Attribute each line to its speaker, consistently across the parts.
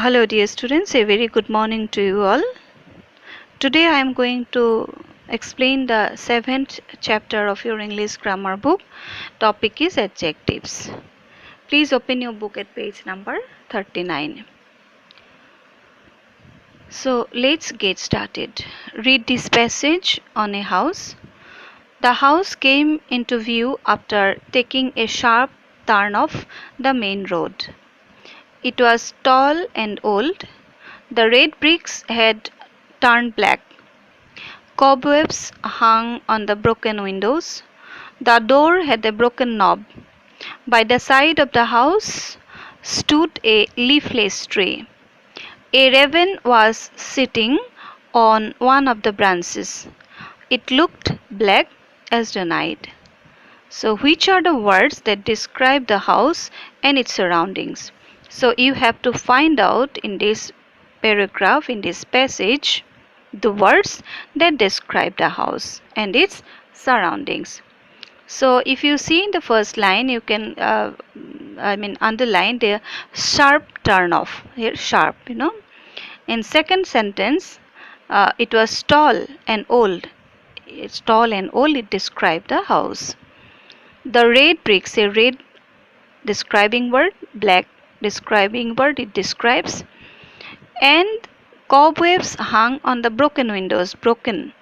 Speaker 1: Hello dear students, a very good morning to you all. Today I am going to explain the 7th chapter of your English grammar book. Topic is adjectives. Please open your book at page number 39. So let's get started. Read this passage on a house. The house came into view after taking a sharp turn off the main road. It was tall and old. The red bricks had turned black. Cobwebs hung on the broken windows. The door had a broken knob. By the side of the house stood a leafless tree. A raven was sitting on one of the branches. It looked black as the night. So, which are the words that describe the house and its surroundings? So, you have to find out in this paragraph, in this passage, the words that describe the house and its surroundings. So, if you see in the first line, you can, underline the sharp turn off. Here, sharp, In second sentence, it was tall and old. It's tall and old, it described the house. The red bricks, a red describing word, black describing word, it describes. And cobwebs hung on the broken windows, broken.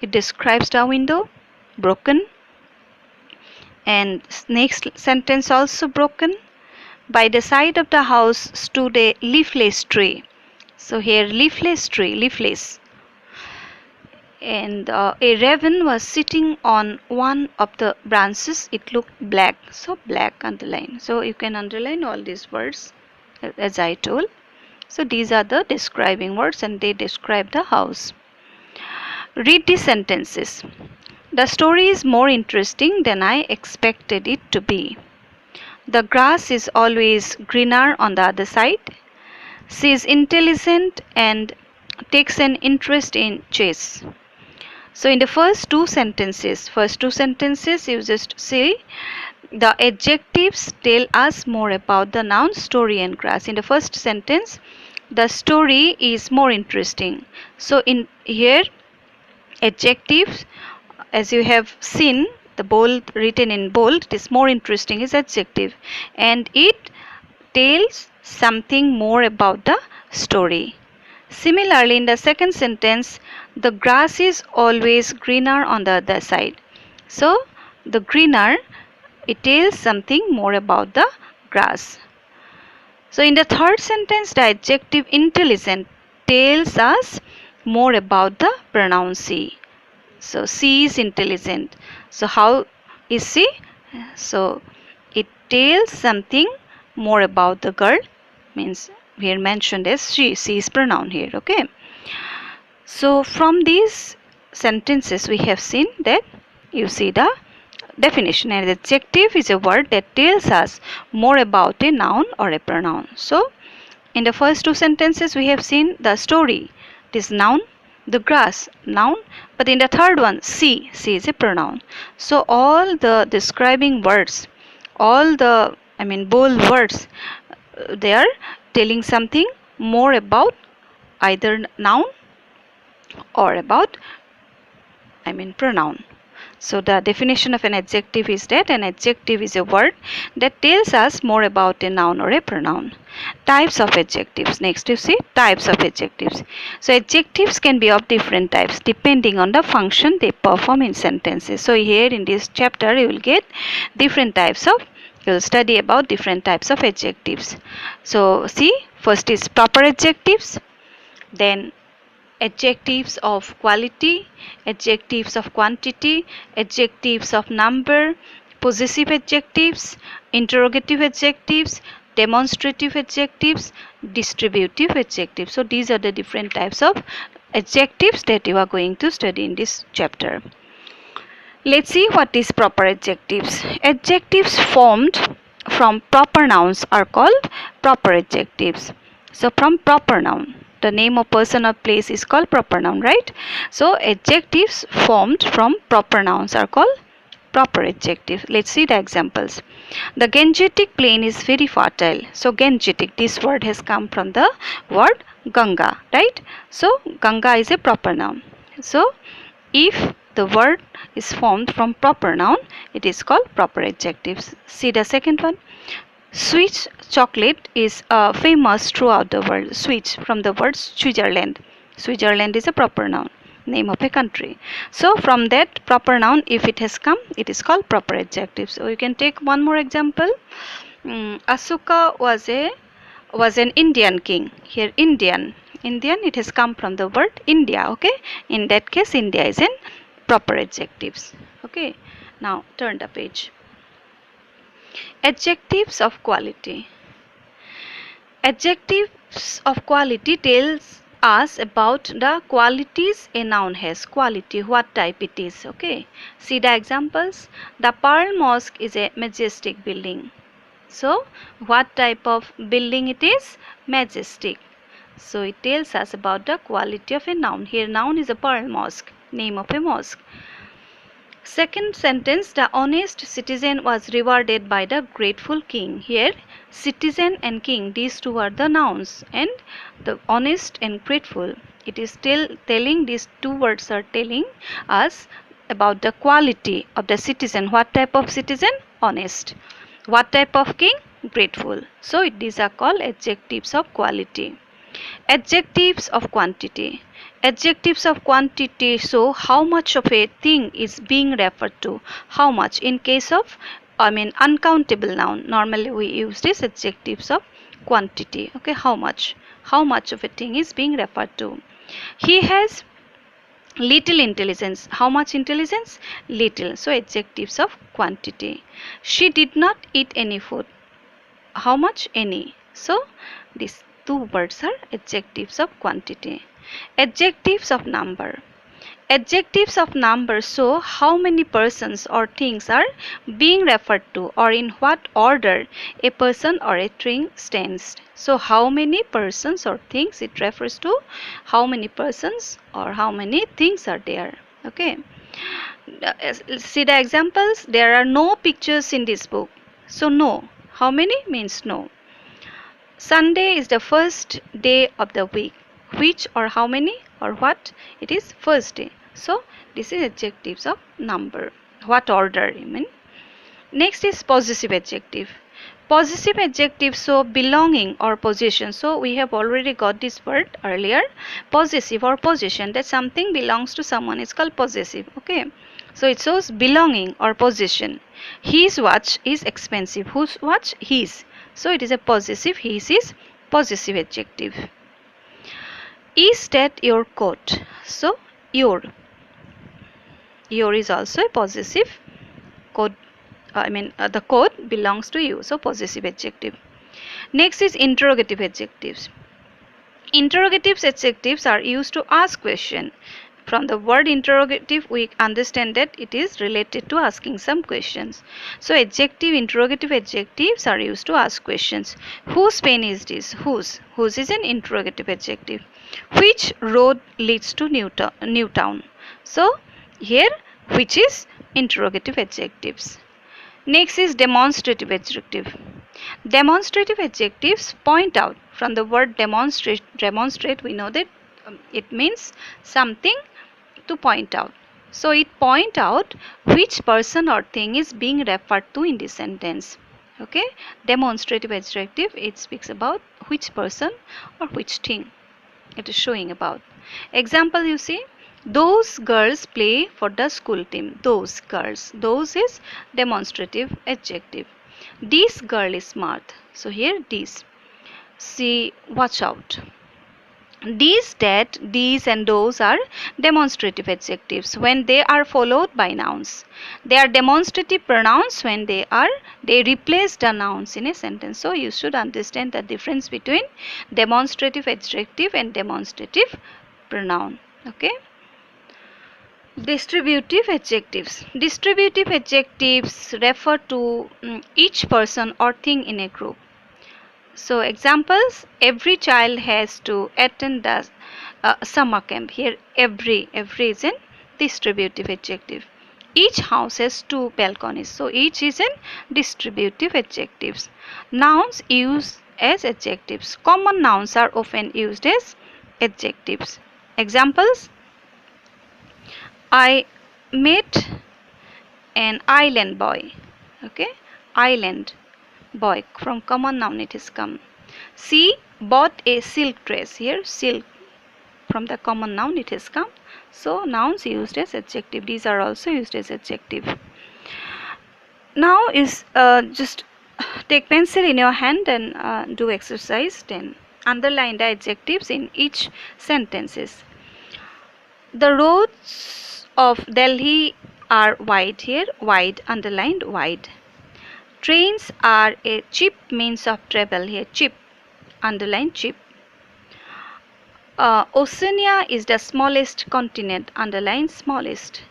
Speaker 1: It describes the window, broken. And next sentence also broken. By the side of the house stood a leafless tree. So here leafless tree, leafless. And a raven was sitting on one of the branches. It looked black, so black, underline. So you can underline all these words as I told. So these are the describing words and they describe the house. Read the sentences. The story is more interesting than I expected it to be. The grass is always greener on the other side. She is intelligent and takes an interest in chess. So in the first two sentences you just see the adjectives tell us more about the noun, story and grass. In the first sentence, the story is more interesting. So in here, adjectives, as you have seen, the bold written in bold, it is more interesting is adjective and it tells something more about the story. Similarly, in the second sentence, the grass is always greener on the other side. So, the greener, it tells something more about the grass. So, in the third sentence, the adjective intelligent tells us more about the pronoun she. So, she is intelligent. So, how is she? So, it tells something more about the girl, means here mentioned as she is pronoun here, okay. So from these sentences we have seen that you see the definition. An adjective is a word that tells us more about a noun or a pronoun. So in the first two sentences we have seen the story, it is noun, the grass, noun, but in the third one she is a pronoun. So all the describing words, all the bold words, they are telling something more about either noun or about pronoun. So the definition of an adjective is that an adjective is a word that tells us more about a noun or a pronoun. Types of adjectives. Next you see types of adjectives. So adjectives can be of different types depending on the function they perform in sentences. So here in this chapter you will get different types of, you will study about different types of adjectives. So see, first is proper adjectives, then adjectives of quality, adjectives of quantity, adjectives of number, possessive adjectives, interrogative adjectives, demonstrative adjectives, distributive adjectives. So these are the different types of adjectives that you are going to study in this chapter. Let's see what is proper adjectives. Adjectives formed from proper nouns are called proper adjectives. So from proper noun, the name of person or place is called proper noun, right? So adjectives formed from proper nouns are called proper adjective. Let's see the examples. The Gangetic plain is very fertile. So Gangetic, this word has come from the word Ganga, right? So Ganga is a proper noun. So if the word is formed from proper noun, it is called proper adjectives. See the second one. Swiss chocolate is famous throughout the world. Swiss from the word Switzerland. Switzerland is a proper noun, name of a country. So from that proper noun, if it has come, it is called proper adjective. So you can take one more example. Asuka was an Indian king. Here Indian, it has come from the word India. Okay, in that case India is an proper adjectives. Okay, now turn the page. Adjectives of quality. Adjectives of quality tells us about the qualities a noun has. Quality, what type it is. Okay, see the examples. The Pearl Mosque is a majestic building. So what type of building it is? Majestic. So it tells us about the quality of a noun. Here noun is a Pearl Mosque, name of a mosque. Second sentence, the honest citizen was rewarded by the grateful king. Here citizen and king, these two are the nouns, and the honest and grateful, it is still telling, these two words are telling us about the quality of the citizen. What type of citizen? Honest. What type of king? Grateful. So these are called adjectives of quality. Adjectives of quantity. Adjectives of quantity show how much of a thing is being referred to. How much? In case of uncountable noun, normally we use this adjectives of quantity. Okay, how much? How much of a thing is being referred to. He has little intelligence. How much intelligence? Little. So adjectives of quantity. She did not eat any food. How much? Any. So these two words are adjectives of quantity. Adjectives of number. Adjectives of number show how many persons or things are being referred to, or in what order a person or a thing stands. So how many persons or things, it refers to how many persons or how many things are there. Okay, see the examples. There are no pictures in this book. So no, how many means no. Sunday is the first day of the week. Which or how many or what? It is first day. So this is adjectives of number. What order you mean? Next is possessive adjective. Possessive adjectives show belonging or possession. So we have already got this word earlier. Possessive or possession, that something belongs to someone is called possessive. Okay. So it shows belonging or possession. His watch is expensive. Whose watch? His. So it is a possessive. His is possessive adjective. Is that your coat? So your. Your is also a possessive. Coat. The coat belongs to you. So possessive adjective. Next is interrogative adjectives. Interrogative adjectives are used to ask question. From the word interrogative, we understand that it is related to asking some questions. So adjective, interrogative adjectives are used to ask questions. Whose pen is this? Whose? Whose is an interrogative adjective. Which road leads to Newtown? So here, which is interrogative adjectives. Next is demonstrative adjective. Demonstrative adjectives point out. From the word demonstrate, we know that it means something to point out. So it point out which person or thing is being referred to in this sentence. Okay, demonstrative adjective, it speaks about which person or which thing it is showing about. Example, you see, those girls play for the school team. Those girls. Those is demonstrative adjective. This girl is smart. So here this. See, watch out. These, that, these and those are demonstrative adjectives when they are followed by nouns. They are demonstrative pronouns when they replace the nouns in a sentence. So you should understand the difference between demonstrative adjective and demonstrative pronoun. Okay. Distributive adjectives. Distributive adjectives refer to each person or thing in a group. So examples, every child has to attend the summer camp. Here every is an distributive adjective. Each house has 2 balconies. So each is an distributive adjectives. Nouns used as adjectives. Common nouns are often used as adjectives. Examples: I met an island boy. Okay, island boy, from common noun it is come. She bought a silk dress. Here silk, from the common noun it has come. So nouns used as adjective, these are also used as adjective. Now is just take pencil in your hand and do exercise 10. Underline the adjectives in each sentences. The roads of Delhi are wide. Here wide, underlined wide. Trains are a cheap means of travel. Here cheap, underline cheap. Oceania is the smallest continent, underline smallest.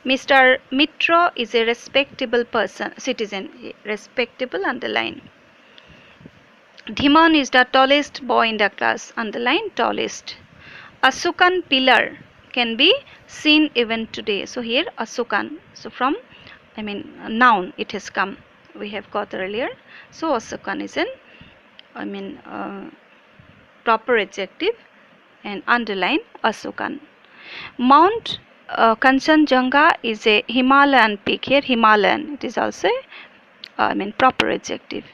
Speaker 1: Mr. Mitra is a respectable person, citizen, respectable, underline. Dhiman is the tallest boy in the class, underline tallest. A Sukan pillar can be seen even today. So here a Sukan, so from noun it has come, we have got earlier. So a Sukan is an proper adjective, and underline Asukan. Mount Kanchenjunga is a Himalayan peak. Here Himalayan, it is also proper adjective.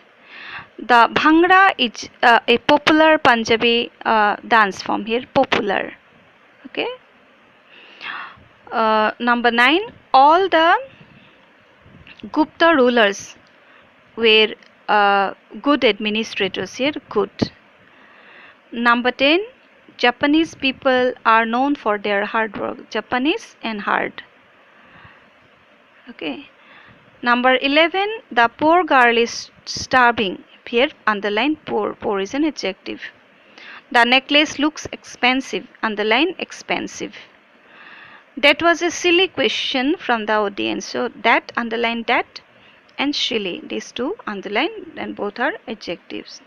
Speaker 1: The Bhangra is a popular Punjabi dance form. Here popular. Okay. Number 9. All the Gupta rulers were good administrators. Here good. Number 10. Japanese people are known for their hard work. Japanese and hard. Okay. Number 11. The poor girl is starving. Here underline poor. Poor is an adjective. The necklace looks expensive. Underline expensive. That was a silly question from the audience. So that, underline that, and silly. These two underline, and both are adjectives.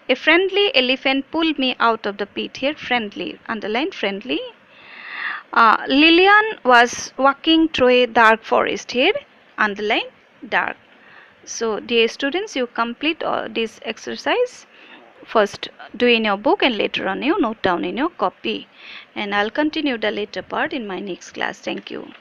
Speaker 1: A friendly elephant pulled me out of the pit. Here friendly, underline friendly. Lillian was walking through a dark forest. Here underline dark. So dear students, you complete this exercise. First do in your book and later on you note down in your copy. And I'll continue the later part in my next class. Thank you.